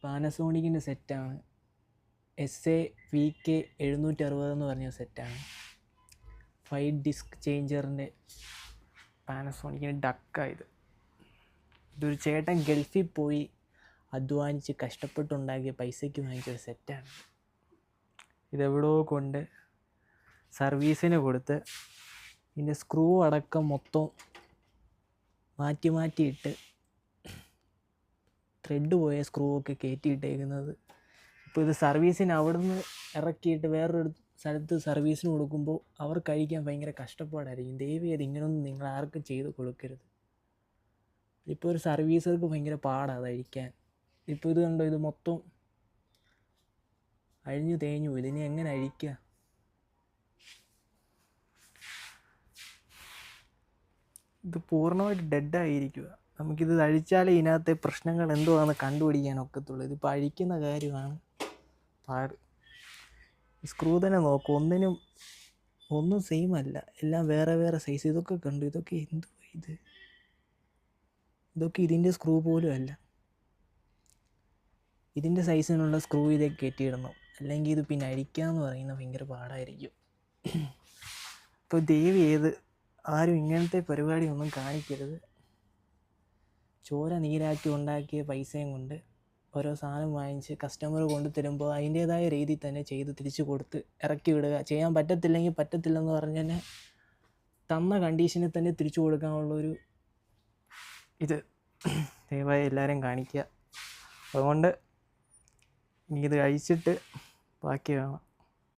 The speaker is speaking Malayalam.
പാനസോണിക്കിൻ്റെ സെറ്റാണ്. SA-VK760 എന്ന് പറഞ്ഞ സെറ്റാണ്. 5 ഡിസ്ക് ചേഞ്ചറിൻ്റെ പാനസോണിക്കിൻ്റെ ഡക്കായത്. ഇതൊരു ചേട്ടൻ ഗൾഫിൽ പോയി അധ്വാനിച്ച് കഷ്ടപ്പെട്ടുണ്ടാക്കിയ പൈസയ്ക്ക് വാങ്ങിച്ചൊരു സെറ്റാണ്. ഇതെവിടോ കൊണ്ട് സർവീസിന് കൊടുത്ത് ഇതിൻ്റെ സ്ക്രൂ അടക്കം മൊത്തം മാറ്റിയിട്ട് ത്രെഡ് പോയ സ്ക്രൂ ഒക്കെ കയറ്റിയിട്ടേക്കുന്നത്. ഇപ്പോൾ ഇത് സർവീസിന് അവിടുന്ന് ഇറക്കിയിട്ട് വേറൊരു സ്ഥലത്ത് സർവീസിന് കൊടുക്കുമ്പോൾ അവർക്ക് അഴിക്കാൻ ഭയങ്കര കഷ്ടപ്പാടായിരിക്കും. ദയവേത് ഇങ്ങനൊന്നും നിങ്ങൾ ആർക്കും ചെയ്ത് കൊടുക്കരുത്. ഇപ്പോൾ ഒരു സർവീസർക്ക് ഭയങ്കര പാടാണ് അത് അഴിക്കാൻ. ഇപ്പോൾ ഇത് കണ്ടോ, ഇത് മൊത്തം അഴിഞ്ഞു തേഞ്ഞു. ഇതിനെ എങ്ങനെ അഴിക്കുക? ഇത് പൂർണ്ണമായിട്ട് ഡെഡായിരിക്കുക. നമുക്കിത് അഴിച്ചാലേ ഇതിനകത്തെ പ്രശ്നങ്ങൾ എന്തുവാണെന്ന് കണ്ടുപിടിക്കാൻ ഒക്കത്തുള്ളൂ. ഇതിപ്പോൾ അഴിക്കുന്ന കാര്യമാണ് പാട്. സ്ക്രൂ തന്നെ നോക്കും, ഒന്നും സെയിം അല്ല, എല്ലാം വേറെ വേറെ സൈസ്. ഇതൊക്കെ കണ്ടു, ഇതൊക്കെ എന്തുവാ ഇത്? ഇതൊക്കെ ഇതിൻ്റെ സ്ക്രൂ പോലും അല്ല. ഇതിൻ്റെ സൈസിനുള്ള സ്ക്രൂ ഇതൊക്കെ കയറ്റിയിടണം, അല്ലെങ്കിൽ ഇത് പിന്നെ അഴിക്കാമെന്ന് പറയുന്നത് ഭയങ്കര പാടായിരിക്കും. അപ്പോൾ ദയവ് ചെയ്ത് ആരും ഇങ്ങനത്തെ പരിപാടിയൊന്നും കാണിക്കരുത്. ചോര നീരാക്കി ഉണ്ടാക്കിയ പൈസയും കൊണ്ട് ഓരോ സാധനം വാങ്ങിച്ച് കസ്റ്റമർ കൊണ്ട് തരുമ്പോൾ അതിൻ്റേതായ രീതിയിൽ തന്നെ ചെയ്ത് തിരിച്ചു കൊടുത്ത് ഇറക്കി വിടുക. ചെയ്യാൻ പറ്റത്തില്ലെങ്കിൽ പറ്റത്തില്ലെന്ന് പറഞ്ഞ് തന്നെ തന്ന കണ്ടീഷനിൽ തന്നെ തിരിച്ചു കൊടുക്കാനുള്ളൊരു ഇത് ദയവായി എല്ലാവരും കാണിക്കുക. അതുകൊണ്ട് ഇത് കഴിച്ചിട്ട് ബാക്കി കാണാം.